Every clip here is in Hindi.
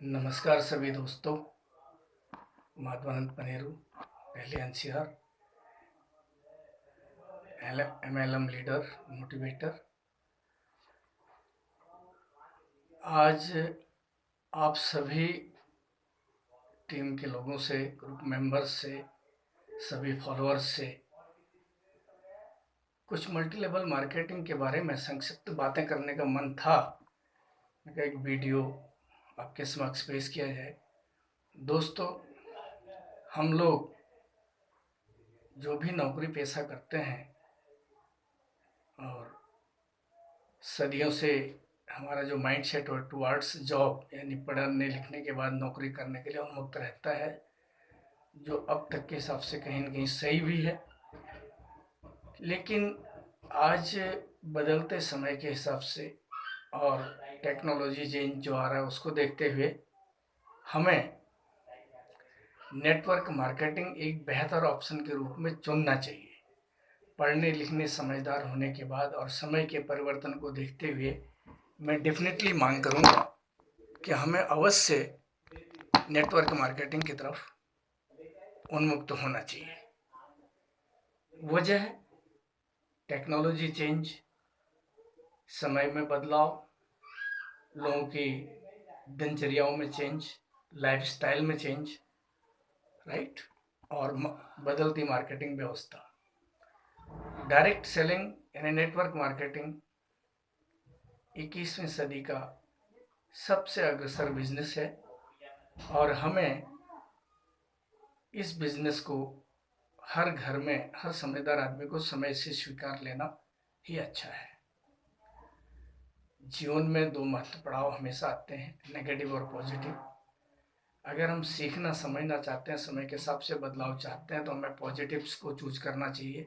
नमस्कार सभी दोस्तों। माधवानंद पनेरू, पहले एनसीआर, एमएलएम लीडर, मोटिवेटर। आज आप सभी टीम के लोगों से, ग्रुप मेंबर्स से, सभी फॉलोअर्स से कुछ मल्टी लेवल मार्केटिंग के बारे में संक्षिप्त बातें करने का मन था। मैं एक वीडियो आपके समक्ष पेश किया जाए। दोस्तों, हम लोग जो भी नौकरी पेशा करते हैं और सदियों से हमारा जो माइंड सेट हो टुवार्ड्स जॉब, यानी पढ़ने लिखने के बाद नौकरी करने के लिए उन्मुक्त रहता है, जो अब तक के हिसाब से कहीं न कहीं सही भी है। लेकिन आज बदलते समय के हिसाब से और टेक्नोलॉजी चेंज जो आ रहा है उसको देखते हुए हमें नेटवर्क मार्केटिंग एक बेहतर ऑप्शन के रूप में चुनना चाहिए। पढ़ने लिखने समझदार होने के बाद और समय के परिवर्तन को देखते हुए मैं डेफिनेटली मांग करूंगा कि हमें अवश्य नेटवर्क मार्केटिंग की तरफ उन्मुक्त होना चाहिए। वजह है टेक्नोलॉजी चेंज, समय में बदलाव, लोगों की दिनचर्याओं में चेंज, लाइफस्टाइल में चेंज, राइट, और बदलती मार्केटिंग व्यवस्था। डायरेक्ट सेलिंग यानी नेटवर्क मार्केटिंग 21वीं सदी का सबसे अग्रसर बिजनेस है और हमें इस बिजनेस को हर घर में, हर समझदार आदमी को समय से स्वीकार लेना ही अच्छा है। जीवन में दो महत्व पड़ाव हमेशा आते हैं, नेगेटिव और पॉजिटिव। अगर हम सीखना समझना चाहते हैं, समय के हिसाब से बदलाव चाहते हैं, तो हमें पॉजिटिव्स को चूज करना चाहिए।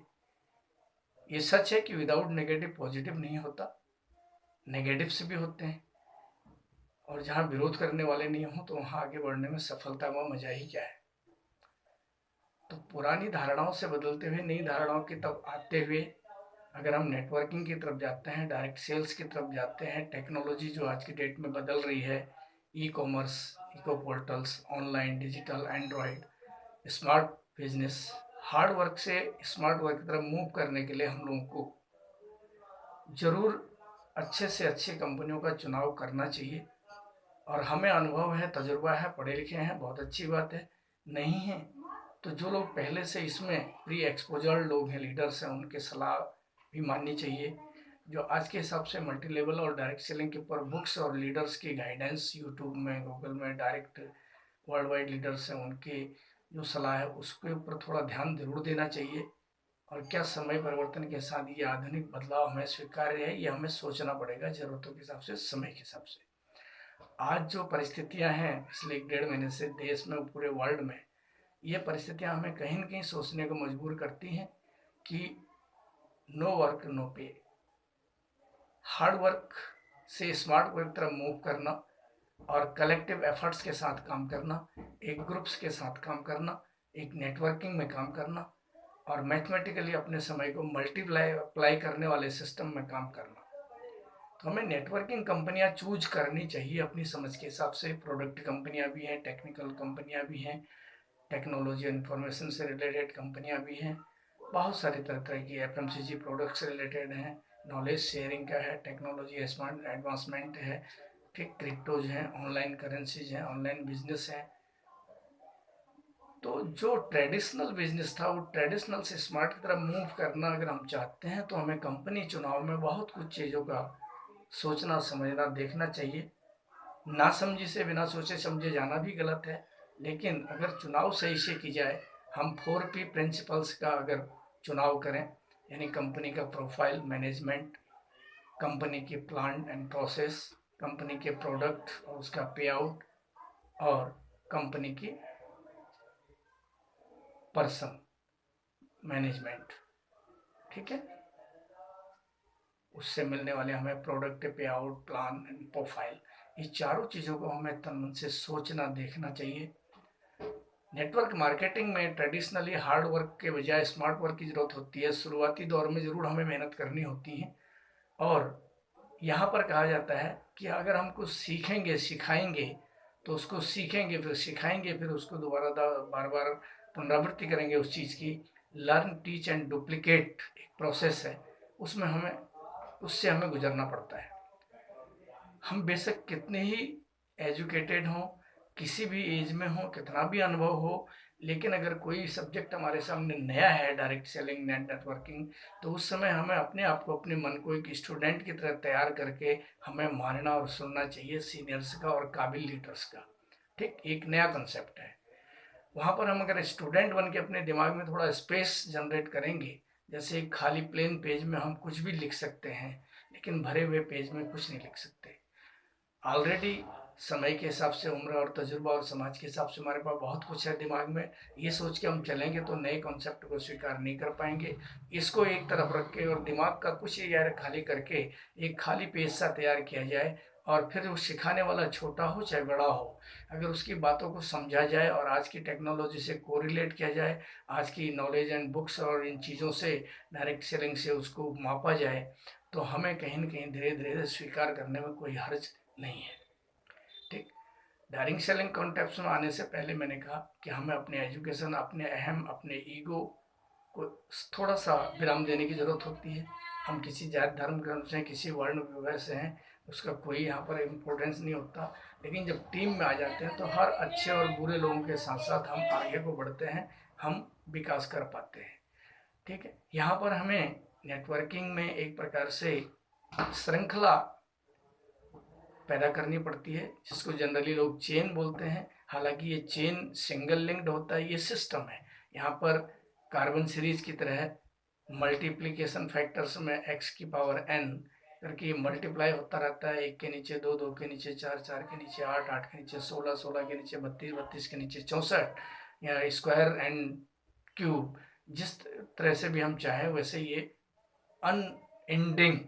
ये सच है कि विदाउट नेगेटिव पॉजिटिव नहीं होता, नेगेटिव्स भी होते हैं, और जहाँ विरोध करने वाले नहीं हो तो वहाँ आगे बढ़ने में सफलता व मजा ही क्या है। तो पुरानी धारणाओं से बदलते हुए नई धारणाओं की तरफ आते हुए अगर हम नेटवर्किंग की तरफ जाते हैं, डायरेक्ट सेल्स की तरफ जाते हैं, टेक्नोलॉजी जो आज की डेट में बदल रही है, e commerce, eco portals, online, digital, Android, smart business, hard work से स्मार्ट वर्क की तरफ मूव करने के लिए हम लोगों को जरूर अच्छे से अच्छी कंपनियों का चुनाव करना चाहिए। और हमें अनुभव है, तजुर्बा है, पढ़े लिखे हैं, बहुत अच्छी बात है। नहीं है तो जो लोग पहले से इसमें प्री एक्सपोजर्ड लोग हैं, लीडर्स हैं, उनके सलाह भी माननी चाहिए। जो आज के हिसाब से मल्टी लेवल और डायरेक्ट सेलिंग के ऊपर बुक्स और लीडर्स की गाइडेंस यूट्यूब में, गूगल में, डायरेक्ट वर्ल्ड वाइड लीडर्स हैं, उनकी जो सलाह है उसके ऊपर थोड़ा ध्यान जरूर देना चाहिए। और क्या समय परिवर्तन के साथ ये आधुनिक बदलाव हमें स्वीकार्य है, ये हमें सोचना पड़ेगा जरूरतों के हिसाब से, समय के हिसाब से। आज जो परिस्थितियां हैं पिछले 1-1.5 महीने से देश में, पूरे वर्ल्ड में, ये परिस्थितियां हमें कहीं न कहीं सोचने को मजबूर करती हैं कि नो वर्क नो पे। हार्ड वर्क से स्मार्ट वर्क तरफ मूव करना और कलेक्टिव एफर्ट्स के साथ काम करना, एक ग्रुप्स के साथ काम करना, एक नेटवर्किंग में काम करना और मैथमेटिकली अपने समय को मल्टीप्लाई अप्लाई करने वाले सिस्टम में काम करना। तो हमें नेटवर्किंग कंपनियां चूज करनी चाहिए अपनी समझ के हिसाब से। प्रोडक्ट कंपनियां भी हैं, टेक्निकल कंपनियां भी हैं, टेक्नोलॉजी इन्फॉर्मेशन से रिलेटेड कंपनियां भी हैं, बहुत सारी तरह तरह की एफएमसीजी प्रोडक्ट से रिलेटेड हैं, नॉलेज शेयरिंग का है, टेक्नोलॉजी स्मार्ट एडवांसमेंट है, ठीक, क्रिप्टोज हैं, ऑनलाइन करेंसीज हैं, ऑनलाइन बिजनेस है। तो जो ट्रेडिशनल बिजनेस था वो ट्रेडिशनल से स्मार्ट की तरफ मूव करना अगर हम चाहते हैं तो हमें कंपनी चुनाव में बहुत कुछ चीज़ों का सोचना समझना देखना चाहिए। ना समझी से बिना सोचे समझे जाना भी गलत है, लेकिन अगर चुनाव सही से की जाए, हम 4P प्रिंसिपल्स का अगर चुनाव करें, यानी कंपनी का प्रोफाइल, मैनेजमेंट, कंपनी की प्लान एंड प्रोसेस, कंपनी के प्रोडक्ट और उसका पे आउट, और कंपनी की पर्सन मैनेजमेंट, ठीक है, उससे मिलने वाले हमें प्रोडक्ट, पे आउट, प्लान एंड प्रोफाइल, ये चारों चीज़ों को हमें तन मन से सोचना देखना चाहिए। नेटवर्क मार्केटिंग में ट्रेडिशनली हार्ड वर्क के बजाय स्मार्ट वर्क की जरूरत होती है। शुरुआती दौर में जरूर हमें मेहनत करनी होती है और यहाँ पर कहा जाता है कि अगर हम कुछ सीखेंगे सिखाएंगे तो उसको सीखेंगे फिर सिखाएंगे फिर उसको दोबारा बार बार पुनरावृत्ति करेंगे उस चीज़ की। लर्न टीच एंड डुप्लीकेट एक प्रोसेस है, उसमें उससे हमें गुजरना पड़ता है। हम बेशक कितने ही एजुकेटेड हों, किसी भी एज में हो, कितना भी अनुभव हो, लेकिन अगर कोई सब्जेक्ट हमारे सामने नया है, डायरेक्ट सेलिंग, नेटवर्किंग, तो उस समय हमें अपने आप को, अपने मन को एक स्टूडेंट की तरह तैयार करके हमें मानना और सुनना चाहिए सीनियर्स का और काबिल लीडर्स का। ठीक, एक नया कंसेप्ट है। वहाँ पर हम अगर स्टूडेंट बन के अपने दिमाग में थोड़ा स्पेस जनरेट करेंगे, जैसे एक खाली प्लेन पेज में हम कुछ भी लिख सकते हैं, लेकिन भरे हुए पेज में कुछ नहीं लिख सकते। ऑलरेडी समय के हिसाब से, उम्र और तजुर्बा और समाज के हिसाब से हमारे पास बहुत कुछ है दिमाग में। ये सोच के हम चलेंगे तो नए कॉन्सेप्ट को स्वीकार नहीं कर पाएंगे। इसको एक तरफ रख के और दिमाग का कुछ एरिया खाली करके एक खाली पेज सा तैयार किया जाए, और फिर वो सिखाने वाला छोटा हो चाहे बड़ा हो, अगर उसकी बातों को समझा जाए और आज की टेक्नोलॉजी से कोरिलेट किया जाए, आज की नॉलेज एंड बुक्स और इन चीज़ों से, डायरेक्ट सेलिंग से उसको मापा जाए, तो हमें कहीं न कहीं धीरे धीरे स्वीकार करने में कोई हर्ज नहीं है। ठीक, डायरेक्ट सेलिंग कॉन्टेक्स्ट में आने से पहले मैंने कहा कि हमें अपने एजुकेशन, अपने अहम, अपने ईगो को थोड़ा सा विराम देने की ज़रूरत होती है। हम किसी जात धर्म ग्रंथ से, किसी वर्ण विवय से हैं, उसका कोई यहाँ पर इम्पोर्टेंस नहीं होता। लेकिन जब टीम में आ जाते हैं तो हर अच्छे और बुरे लोगों के साथ साथ हम आगे को बढ़ते हैं, हम विकास कर पाते हैं। ठीक है, यहाँ पर हमें नेटवर्किंग में एक प्रकार से श्रृंखला पैदा करनी पड़ती है, जिसको जनरली लोग चेन बोलते हैं। हालांकि ये चेन सिंगल लिंक्ड होता है, ये सिस्टम है। यहाँ पर कार्बन सीरीज की तरह मल्टीप्लिकेशन फैक्टर्स में x की पावर n करके मल्टीप्लाई होता रहता है। 1 के नीचे 2, 2 के नीचे 4, 4 के नीचे 8, 8 के नीचे 16, 16 के नीचे 32, 32 के नीचे 64, या स्क्वायर एंड क्यूब, जिस तरह से भी हम चाहें वैसे ये अनएंडिंग,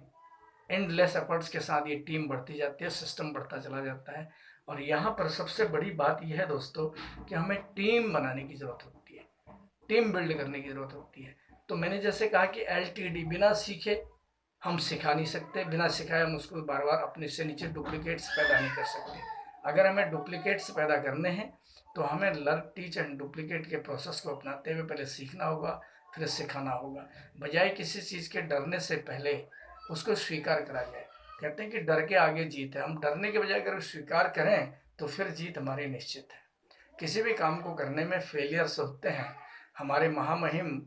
एंडलेस एफर्ट्स के साथ ये टीम बढ़ती जाती है, सिस्टम बढ़ता चला जाता है। और यहाँ पर सबसे बड़ी बात यह है दोस्तों कि हमें टीम बनाने की ज़रूरत होती है, टीम बिल्ड करने की ज़रूरत होती है। तो मैंने जैसे कहा कि LTD, बिना सीखे हम सिखा नहीं सकते, बिना सिखाए हम उसको बार बार अपने से नीचे डुप्लीकेट्स पैदा नहीं कर सकते। अगर हमें डुप्लीकेट्स पैदा करने हैं तो हमें लर्न टीच एंड डुप्लीकेट के प्रोसेस को अपनाते हुए पहले सीखना होगा, फिर सिखाना होगा। बजाय किसी चीज़ के डरने से पहले उसको स्वीकार करा जाए। कहते हैं कि डर के आगे जीत है। हम डरने के बजाय अगर स्वीकार करें तो फिर जीत हमारी निश्चित है। किसी भी काम को करने में फेलियर्स होते हैं। हमारे महामहिम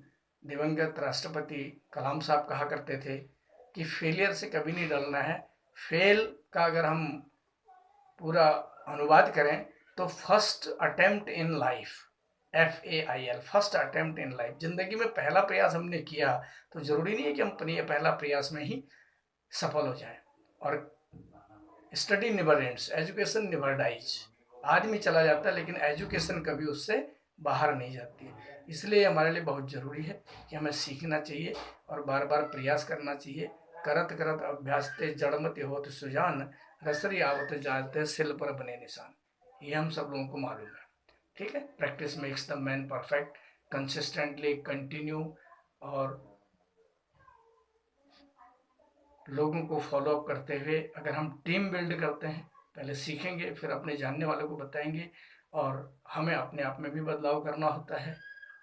दिवंगत राष्ट्रपति कलाम साहब कहा करते थे कि फेलियर से कभी नहीं डरना है। फेल का अगर हम पूरा अनुवाद करें तो first attempt in life, FAIL, first attempt in life. जिंदगी में पहला प्रयास हमने किया तो जरूरी नहीं है कि हम अपने पहला प्रयास में ही सफल हो जाए। और study never ends, education never dies. आदमी चला जाता है लेकिन एजुकेशन कभी उससे बाहर नहीं जाती है। इसलिए हमारे लिए बहुत ज़रूरी है कि हमें सीखना चाहिए और बार बार प्रयास करना चाहिए। करत करत अभ्यास ते जड़मति होत सुजान, रसरी आवत जाते सिल पर बने निशान। ये हम सब लोगों को मालूम है। ठीक है, practice makes the man perfect. Consistently continue और लोगों को फॉलो अप करते हुए अगर हम टीम बिल्ड करते हैं, पहले सीखेंगे फिर अपने जानने वालों को बताएंगे, और हमें अपने आप में भी बदलाव करना होता है।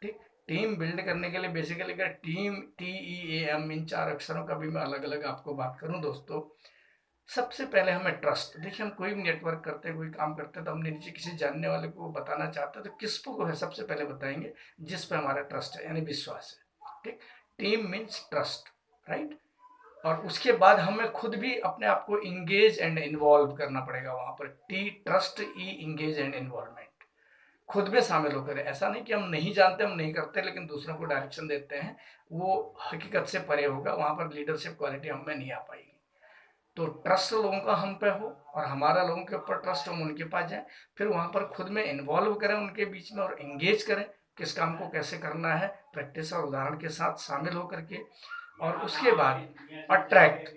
ठीक, टीम बिल्ड करने के लिए बेसिकली अगर टीम, TEAM, इन 4 अक्षरों का भी मैं अलग अलग आपको बात करूं दोस्तों। सबसे पहले हमें ट्रस्ट। देखिए, हम कोई भी नेटवर्क करते हैं, कोई काम करते हैं, तो हमने नीचे किसी जानने वाले को बताना चाहते हैं तो किस को है सबसे पहले बताएंगे, जिस पर हमारा ट्रस्ट है, यानी विश्वास है। ठीक, टीम मीन्स ट्रस्ट, राइट। और उसके बाद हमें खुद भी अपने आप को इंगेज एंड इन्वॉल्व करना पड़ेगा। वहां पर T, trust, E, engage and involvement. खुद में शामिल होकर, ऐसा नहीं कि हम नहीं जानते, हम नहीं करते, लेकिन दूसरों को डायरेक्शन देते हैं, वो हकीकत से परे होगा। वहां पर लीडरशिप क्वालिटी हम में नहीं आ पाएगी। तो ट्रस्ट लोगों का हम पे हो और हमारा लोगों के ऊपर ट्रस्ट, हम उनके पास जाए, फिर वहां पर खुद में इन्वॉल्व करें उनके बीच में और इंगेज करें किस काम को कैसे करना है, प्रैक्टिस और उदाहरण के साथ शामिल होकर के। और उसके बाद अट्रैक्ट।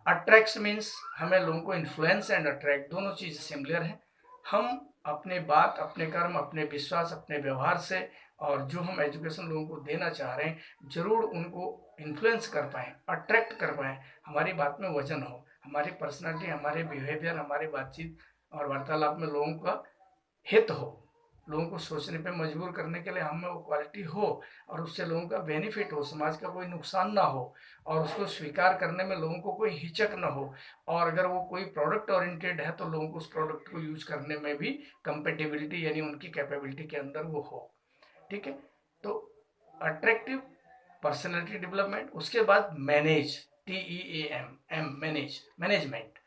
अट्रैक्ट मीन्स हमें लोगों को इन्फ्लुएंस एंड अट्रैक्ट, दोनों चीज सिमिलर है। हम अपने बात, अपने कर्म, अपने विश्वास, अपने व्यवहार से और जो हम एजुकेशन लोगों को देना चाह रहे हैं, जरूर उनको इन्फ्लुएंस कर पाएँ, अट्रैक्ट कर पाएँ, हमारी बात में वजन हो, हमारी पर्सनालिटी, हमारे बिहेवियर, हमारी बातचीत और वार्तालाप में लोगों का हित हो, लोगों को सोचने पे मजबूर करने के लिए हमें वो क्वालिटी हो, और उससे लोगों का बेनिफिट हो, समाज का कोई नुकसान ना हो, और उसको स्वीकार करने में लोगों को कोई हिचक ना हो, और अगर वो कोई प्रोडक्ट ओरिएंटेड है तो लोगों को उस प्रोडक्ट को यूज करने में भी कंपेटेबिलिटी यानी उनकी कैपेबिलिटी के अंदर वो हो। ठीक है, तो अट्रैक्टिव पर्सनैलिटी डेवलपमेंट, उसके बाद मैनेज, TEAM, मैनेजमेंट।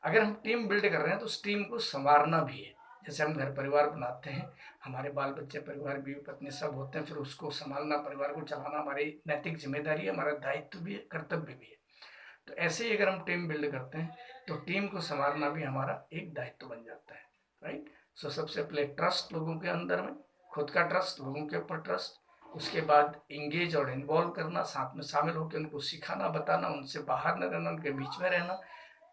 अगर हम टीम बिल्ड कर रहे हैं तो उस टीम को संवारना भी है। जैसे हम घर परिवार बनाते हैं, हमारे बाल बच्चे, परिवार, बीवी पत्नी सब होते हैं, फिर उसको संभालना, परिवार को चलाना हमारी नैतिक जिम्मेदारी है, हमारा दायित्व भी है, कर्तव्य भी है। तो ऐसे ही अगर हम टीम बिल्ड करते हैं तो टीम को संभालना भी हमारा एक दायित्व बन जाता है। राइट। सो सबसे पहले ट्रस्ट लोगों के अंदर में, खुद का ट्रस्ट, लोगों के ऊपर ट्रस्ट, उसके बाद इंगेज और इन्वॉल्व करना, साथ में शामिल होकर उनको सिखाना, बताना, उनसे बाहर न रहना, उनके बीच में रहना।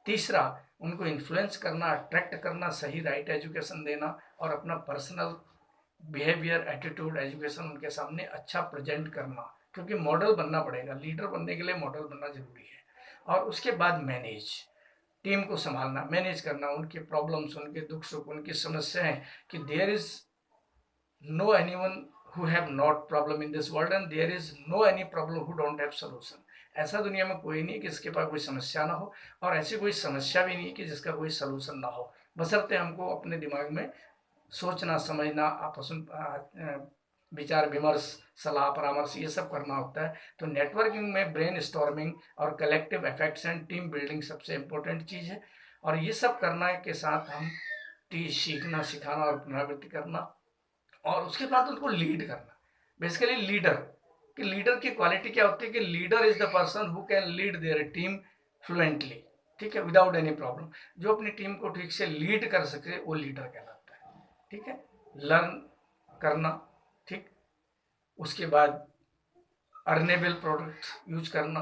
तीसरा, उनको इन्फ्लुएंस करना, अट्रैक्ट करना, सही राइट एजुकेशन देना, और अपना पर्सनल बिहेवियर, एटीट्यूड, एजुकेशन उनके सामने अच्छा प्रेजेंट करना, क्योंकि मॉडल बनना पड़ेगा, लीडर बनने के लिए मॉडल बनना जरूरी है। और उसके बाद मैनेज, टीम को संभालना, मैनेज करना, उनके प्रॉब्लम्स, उनके दुख सुख, उनकी समस्याएं, कि there is no anyone who have not problem in this world and there is no any problem who don't have solution। ऐसा दुनिया में कोई नहीं कि जिसके पास कोई समस्या ना हो, और ऐसी कोई समस्या भी नहीं कि जिसका कोई सलूशन ना हो, बशर्ते हमको अपने दिमाग में सोचना, समझना, आपस में विचार विमर्श, सलाह परामर्श, ये सब करना होता है। तो नेटवर्किंग में ब्रेन स्टॉर्मिंग और collective effects and team building सबसे इंपॉर्टेंट चीज है। और ये सब करना के साथ हम सीखना, सिखाना और पुनरावृत्ति करना, और उसके बाद उनको लीड करना। बेसिकली लीडर, कि लीडर की क्वालिटी क्या होती है, कि leader is the person who can lead their team fluently. ठीक है, विदाउट एनी प्रॉब्लम। जो अपनी टीम को ठीक से लीड कर सके वो लीडर कहलाता है। ठीक है, लर्न करना। ठीक, उसके बाद अर्नेबल प्रोडक्ट यूज करना,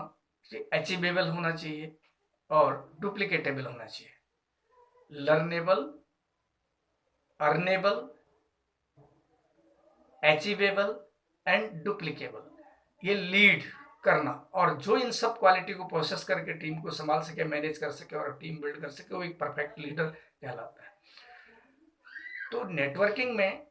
अचीवेबल होना चाहिए और डुप्लीकेटेबल होना चाहिए। लर्नेबल, अर्नेबल, अचीवेबल एंड डुप्लीकेबल, ये लीड करना, और जो इन सब क्वालिटी को प्रोसेस करके टीम को संभाल सके, मैनेज कर सके और टीम बिल्ड कर सके, वो एक परफेक्ट लीडर कहलाता है। तो नेटवर्किंग में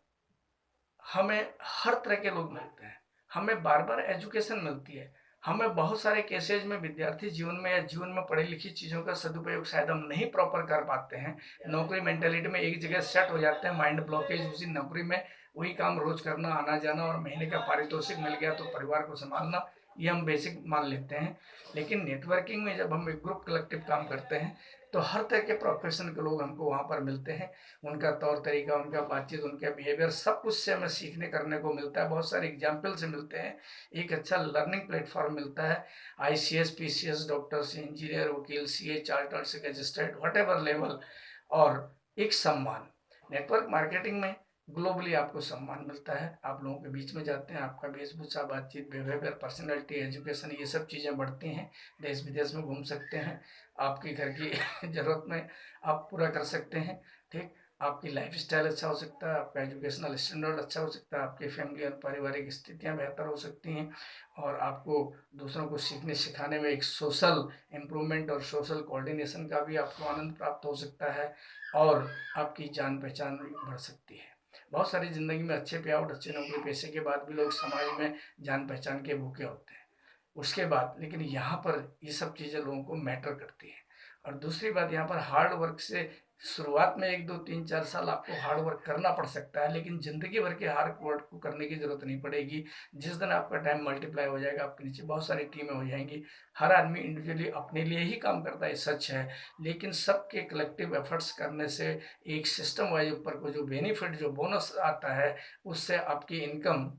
हमें हर तरह के लोग मिलते हैं, हमें बार बार एजुकेशन मिलती है, हमें बहुत सारे केसेज में विद्यार्थी जीवन में या जीवन में पढ़ी लिखी चीज़ों का सदुपयोग शायद हम नहीं प्रॉपर कर पाते हैं, नौकरी मेंटेलिटी में एक जगह सेट हो जाते हैं, माइंड ब्लॉकेज, उसी नौकरी में वही काम रोज करना, आना जाना, और महीने का पारितोषिक मिल गया तो परिवार को संभालना, ये हम बेसिक मान लेते हैं। लेकिन नेटवर्किंग में जब हम एक ग्रुप कलेक्टिव काम करते हैं तो हर तरह के प्रोफेशन के लोग हमको वहाँ पर मिलते हैं, उनका तौर तरीका, उनका बातचीत, उनका बिहेवियर, सब कुछ से हमें सीखने करने को मिलता है, बहुत सारे एग्जाम्पल से मिलते हैं, एक अच्छा लर्निंग प्लेटफॉर्म मिलता है। ICS, PCS, डॉक्टर्स, इंजीनियर, वकील, CA, chartered assistant, what ever level, और एक सम्मान। नेटवर्क मार्केटिंग में ग्लोबली आपको सम्मान मिलता है, आप लोगों के बीच में जाते हैं, आपका वेशभूषा, बातचीत, बिहेवियर, पर्सनैलिटी, एजुकेशन, ये सब चीज़ें बढ़ती हैं, देश विदेश में घूम सकते हैं, आपके घर की ज़रूरत में आप पूरा कर सकते हैं। ठीक, आपकी लाइफ स्टाइल अच्छा हो सकता है, आपका एजुकेशनल स्टैंडर्ड अच्छा हो सकता है, आपकी फैमिली और पारिवारिक स्थितियाँ बेहतर हो सकती हैं, और आपको दूसरों को सीखने सिखाने में एक सोशल इम्प्रूवमेंट और सोशल कोऑर्डिनेशन का भी आपको आनंद प्राप्त हो सकता है, और आपकी जान पहचान भी बढ़ सकती है। बहुत सारी जिंदगी में अच्छे पेआउट, अच्छे नौकरी पैसे के बाद भी लोग समाज में जान पहचान के भूखे होते हैं उसके बाद, लेकिन यहाँ पर ये सब चीज़ें लोगों को मैटर करती हैं। और दूसरी बात, यहाँ पर हार्ड वर्क से शुरुआत में 1 2 3 4 साल आपको हार्ड वर्क करना पड़ सकता है, लेकिन जिंदगी भर के हार्ड वर्क को करने की जरूरत नहीं पड़ेगी। जिस दिन आपका टाइम मल्टीप्लाई हो जाएगा, आपके नीचे बहुत सारी टीमें हो जाएंगी, हर आदमी इंडिविजुअली अपने लिए ही काम करता है, सच है, लेकिन सबके कलेक्टिव एफर्ट्स करने से एक सिस्टम वाइज ऊपर को जो बेनिफिट, जो बोनस आता है, उससे आपकी इनकम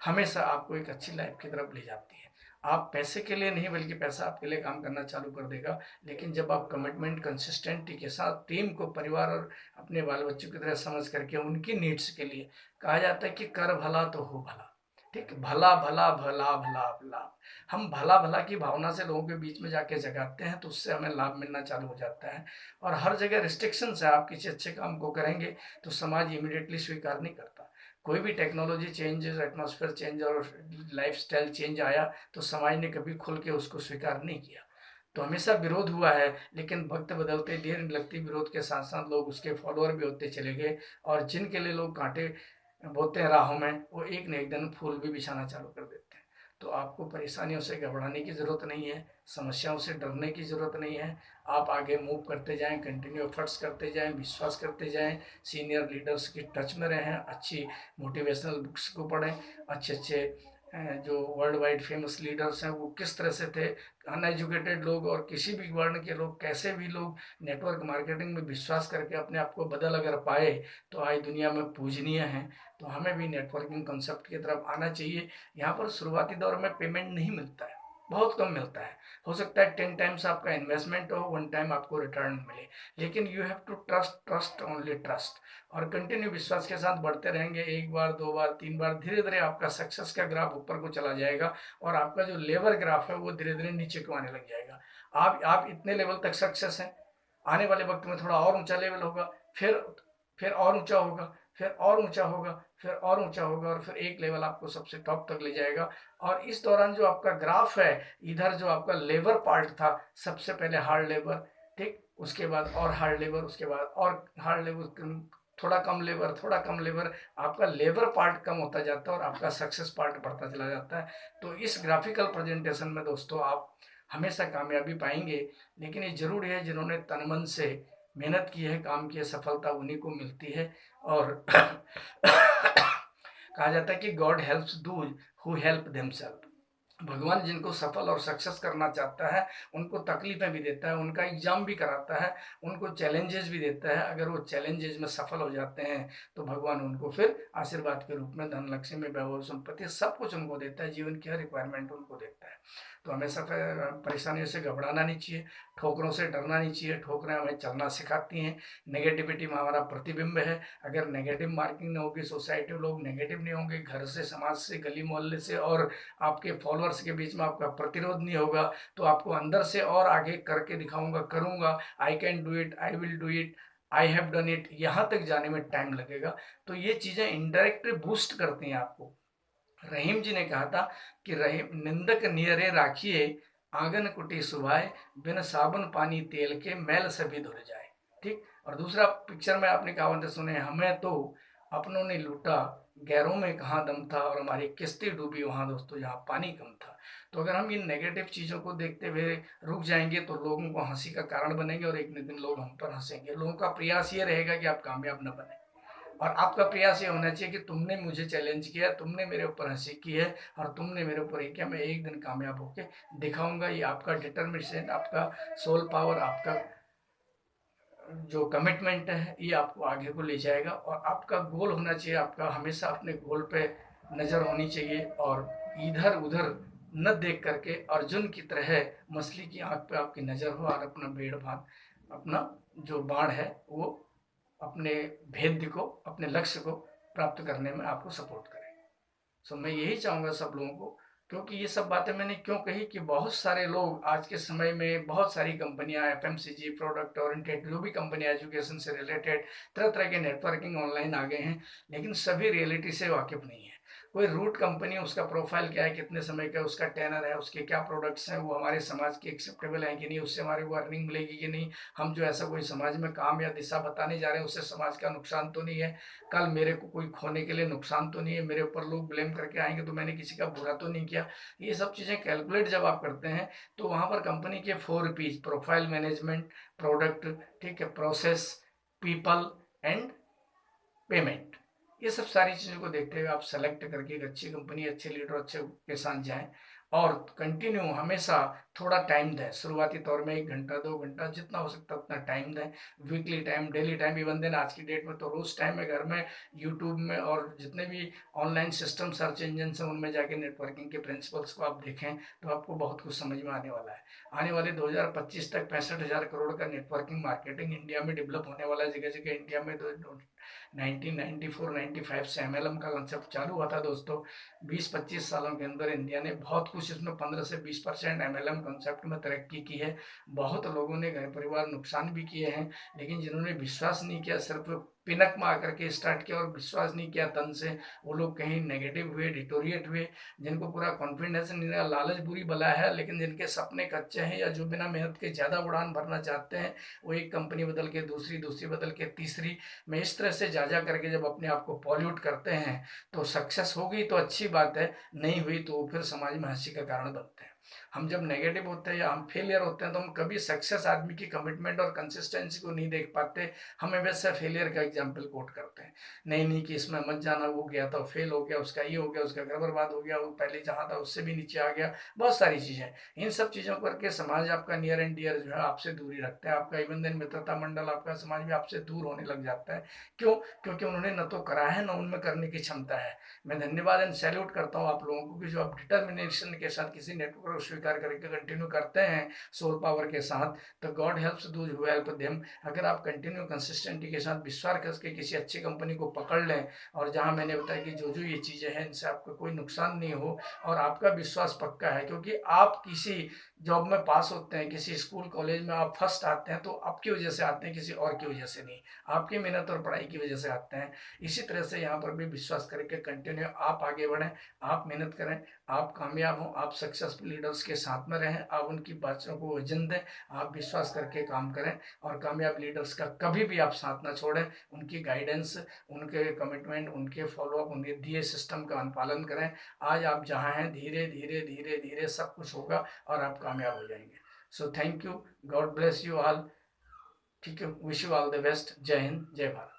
हमेशा आपको एक अच्छी लाइफ की तरफ ले जाती है। आप पैसे के लिए नहीं, बल्कि पैसा आपके लिए काम करना चालू कर देगा। लेकिन जब आप कमिटमेंट, कंसिस्टेंटी के साथ टीम को, परिवार और अपने बाल बच्चों की तरह समझ करके उनकी नीड्स के लिए, कहा जाता है कि कर भला तो हो भला। ठीक, भला भला भला भला भला, हम भला भला की भावना से लोगों के बीच में जाके जगाते हैं तो उससे हमें लाभ मिलना चालू हो जाता है। और हर जगह रिस्ट्रिक्शंस है, आप किसी अच्छे काम को करेंगे तो समाज इमीडिएटली स्वीकार नहीं करता। कोई भी टेक्नोलॉजी चेंजेस, एटमॉस्फेयर चेंज और लाइफस्टाइल चेंज आया तो समाज ने कभी खुल के उसको स्वीकार नहीं किया। तो हमेशा विरोध हुआ है, लेकिन वक्त बदलते देर नहीं लगती, विरोध के साथ साथ लोग उसके फॉलोअर भी होते चले गए, और जिनके लिए लोग कांटे बोते हैं राहों में, वो एक न एक दिन फूल भी बिछाना चालू कर देते हैं। तो आपको परेशानियों से घबराने की ज़रूरत नहीं है, समस्याओं से डरने की ज़रूरत नहीं है। आप आगे मूव करते जाएं, कंटिन्यू एफर्ट्स करते जाएं, विश्वास करते जाएं, सीनियर लीडर्स की टच में रहें, अच्छी मोटिवेशनल बुक्स को पढ़ें, अच्छे अच्छे जो वर्ल्ड वाइड फेमस लीडर्स हैं वो किस तरह से थे, अनएजुकेटेड लोग और किसी भी वर्ण के लोग, कैसे भी लोग नेटवर्क मार्केटिंग में विश्वास करके अपने आप को बदल अगर पाए तो आज दुनिया में पूजनीय हैं। तो हमें भी नेटवर्किंग कंसेप्ट की तरफ आना चाहिए। यहाँ पर शुरुआती दौर में पेमेंट नहीं मिलता है, बहुत कम मिलता है। हो सकता है 10 टाइम्स आपका इन्वेस्टमेंट हो, 1 टाइम आपको रिटर्न मिले, लेकिन you have to trust only trust, और कंटिन्यू विश्वास के साथ बढ़ते रहेंगे। 1 बार 2 बार 3 बार, धीरे धीरे आपका सक्सेस का ग्राफ ऊपर को चला जाएगा, और आपका जो लेवल ग्राफ है वो धीरे धीरे नीचे को आने लग जाएगा। आप इतने लेवल तक सक्सेस हैं, आने वाले वक्त में थोड़ा और ऊंचा लेवल होगा, फिर और ऊंचा होगा, फिर और ऊंचा होगा, फिर और ऊंचा होगा, और फिर एक लेवल आपको सबसे टॉप तक ले जाएगा। और इस दौरान जो आपका ग्राफ है, इधर जो आपका लेबर पार्ट था, सबसे पहले हार्ड लेबर, ठीक, उसके बाद और हार्ड लेबर, उसके बाद और हार्ड लेबर, थोड़ा कम लेबर, थोड़ा कम लेबर, आपका लेबर पार्ट कम होता जाता है और आपका सक्सेस पार्ट बढ़ता चला जाता है। तो इस ग्राफिकल प्रेजेंटेशन में दोस्तों आप हमेशा कामयाबी पाएंगे, लेकिन ये जरूरी है जिन्होंने तन मन से मेहनत की है, काम की है, सफलता उन्हीं को मिलती है। और कहा जाता है कि God helps those who help themselves. भगवान जिनको सफल और सक्सेस करना चाहता है उनको तकलीफें भी देता है, उनका एग्जाम भी कराता है, उनको चैलेंजेस भी देता है। अगर वो चैलेंजेस में सफल हो जाते हैं तो भगवान उनको फिर आशीर्वाद के रूप में धन, लक्ष्मी, वैभव, संपत्ति सब कुछ उनको देता है, जीवन की हर रिक्वायरमेंट उनको देता है। तो हमेशा परेशानियों से घबराना नहीं चाहिए, ठोकरों से डरना नहीं चाहिए। ठोकरें हमें चलना सिखाती हैं, नेगेटिविटी में हमारा प्रतिबिंब है। अगर नेगेटिव मार्किंग नहीं होगी, सोसाइटी लोग नेगेटिव नहीं होंगे, घर से, समाज से, गली मोहल्ले से और आपके फॉलोअर्स के बीच में आपका प्रतिरोध नहीं होगा, तो आपको अंदर से और आगे करके दिखाऊंगा, करूंगा, I can do it, I will do it, I have done it, यहाँ तक जाने में टाइम लगेगा। तो ये चीज़ें इनडायरेक्टली बूस्ट करती हैं आपको। रहीम जी ने कहा था कि रहीम निंदक नियरे राखिए, आंगन कुटी सुभाए, बिन साबुन पानी तेल के मैल सभी धुल जाए। ठीक। और दूसरा पिक्चर में आपने कहावतें सुने, हमें तो अपनों ने लूटा, गैरों में कहाँ दम था, और हमारी किस्ती डूबी वहां दोस्तों जहाँ पानी कम था। तो अगर हम इन नेगेटिव चीजों को देखते हुए रुक जाएंगे तो लोगों को हंसी का कारण बनेंगे, और एक न दिन लोग हम पर हंसेंगे। लोगों का प्रयास ये रहेगा कि आप कामयाब न बने, और आपका प्रयास ये होना चाहिए कि तुमने मुझे चैलेंज किया, तुमने मेरे ऊपर हंसी की है, और तुमने मेरे ऊपर ये किया, मैं एक दिन कामयाब होके दिखाऊंगा। ये आपका डिटर्मिनेशन, आपका सोल पावर, आपका जो कमिटमेंट है, ये आपको आगे को ले जाएगा। और आपका गोल होना चाहिए, आपका हमेशा अपने गोल पे नज़र होनी चाहिए, और इधर उधर न देख करके अर्जुन की तरह मछली की आंख पे आपकी नज़र हो, और अपना भेड़ भाग, अपना जो बाण है वो अपने भेद्य को, अपने लक्ष्य को प्राप्त करने में आपको सपोर्ट करें। सो मैं यही चाहूँगा सब लोगों को, क्योंकि ये सब बातें मैंने क्यों कही कि बहुत सारे लोग आज के समय में, बहुत सारी कंपनियां, एफएमसीजी, प्रोडक्ट ओरिएंटेड, जो भी कंपनियां एजुकेशन से रिलेटेड, तरह तरह के नेटवर्किंग ऑनलाइन आ गए हैं, लेकिन सभी रियलिटी से वाकिफ नहीं है। कोई रूट कंपनी, उसका प्रोफाइल क्या है, कितने समय का उसका टेनर है, उसके क्या प्रोडक्ट्स हैं, वो हमारे समाज के एक्सेप्टेबल हैं कि नहीं, उससे हमारे को अर्निंग मिलेगी कि नहीं, हम जो ऐसा कोई समाज में काम या दिशा बताने जा रहे हैं उससे समाज का नुकसान तो नहीं है, कल मेरे को कोई खोने के लिए नुकसान तो नहीं है, मेरे ऊपर लोग ब्लेम करके आएंगे तो मैंने किसी का बुरा तो नहीं किया। ये सब चीज़ें कैलकुलेट जब आप करते हैं तो वहाँ पर कंपनी के 4 P's, प्रोफाइल मैनेजमेंट, प्रोडक्ट, ठीक है, प्रोसेस, पीपल एंड पेमेंट, ये सब सारी चीज़ों को देखते हुए आप सेलेक्ट करके एक अच्छी कंपनी, अच्छे लीडर, अच्छे के साथ जाएं, और कंटिन्यू हमेशा थोड़ा टाइम दें। शुरुआती तौर में 1 घंटा 2 घंटा जितना हो सकता है उतना टाइम दें, weekly time, daily time, even then आज की डेट में तो रोज टाइम है। घर में, यूट्यूब में, और जितने भी ऑनलाइन सिस्टम, सर्च इंजन हैं, उनमें जाके नेटवर्किंग के प्रिंसिपल्स को आप देखें तो आपको बहुत कुछ समझ में आने वाला है। आने वाले 2025 तक 65,000 करोड़ का नेटवर्किंग मार्केटिंग इंडिया में डेवलप होने वाला है। जगह जगह इंडिया में 1994-95 से एमएलएम का कंसेप्ट चालू हुआ था दोस्तों। 20-25 सालों के अंदर इंडिया ने बहुत कुछ, इसमें 15 से 20% एमएलएम कंसेप्ट में तरक्की की है। बहुत लोगों ने घर परिवार नुकसान भी किए हैं, लेकिन जिन्होंने विश्वास नहीं किया, सिर्फ पिनक में आकर के स्टार्ट किया और विश्वास नहीं किया तन से, वो लोग कहीं नेगेटिव हुए, डिटोरिएट हुए, जिनको पूरा कॉन्फिडेंस नहीं रहा। लालच बुरी बला है, लेकिन जिनके सपने कच्चे हैं या जो बिना मेहनत के ज़्यादा उड़ान भरना चाहते हैं, वो एक कंपनी बदल के दूसरी, दूसरी बदल के तीसरी में इस तरह से जा करके जब अपने आप को पॉल्यूट करते हैं, तो सक्सेस हो गई तो अच्छी बात है, नहीं हुई तो फिर समाज में हंसी का कारण बनते हैं। हम जब नेगेटिव होते हैं या हम फेलियर होते हैं तो हम कभी सक्सेस आदमी की कमिटमेंट और कंसिस्टेंसी को नहीं देख पाते, हमें वैसे फेलियर का एग्जाम्पल कोट करते हैं, नहीं नहीं कि इसमें मत जाना, वो गया था फेल हो गया, उसका ये हो गया, उसका घर बर्बाद हो गया, वो पहले जहाँ था उससे भी नीचे आ गया, बहुत सारी चीज़ें। इन सब चीज़ों करके समाज आपका नियर एंड डियर जो है आपसे दूरी रखता है, आपका इवन दिन मित्रता मंडल, आपका समाज भी आपसे दूर होने लग जाता है। क्यों? क्योंकि उन्होंने न तो करा है, न उनमें करने की क्षमता है। मैं धन्यवाद एंड सैल्यूट करता हूँ आप लोगों को कि जो आप डिटर्मिनेशन के साथ किसी नेटवर्क को स्वीकार करके कंटिन्यू करते हैं सोल पावर के साथ, तो God helps those who help them. अगर आप कंटिन्यू कंसिस्टेंटी के साथ विश्वास करके किसी अच्छी कंपनी को पकड़ लें, और जहां मैंने बताया कि जो जो ये चीज़ें हैं इनसे आपको कोई नुकसान नहीं हो, और आपका विश्वास पक्का है, क्योंकि आप किसी जॉब में पास होते हैं, किसी स्कूल कॉलेज में आप फर्स्ट आते हैं, तो आपकी वजह से आते हैं, किसी और की वजह से नहीं, आपकी मेहनत और पढ़ाई की वजह से आते हैं। इसी तरह से यहाँ पर भी विश्वास करके कंटिन्यू आप आगे बढ़ें, आप मेहनत करें, आप कामयाब हों, आप सक्सेसफुल लीडर्स के साथ में रहें, आप उनकी बातों को वजन दें, आप विश्वास करके काम करें, और कामयाब लीडर्स का कभी भी आप साथ ना छोड़ें, उनकी गाइडेंस, उनके कमिटमेंट, उनके फॉलोअप, उनके दिए सिस्टम का अनुपालन करें। आज आप जहाँ हैं धीरे धीरे धीरे धीरे सब कुछ होगा और आप कामयाब हो जाएंगे। So thank you, God bless you all. ठीक है, wish you all the best. जय हिंद, जय भारत।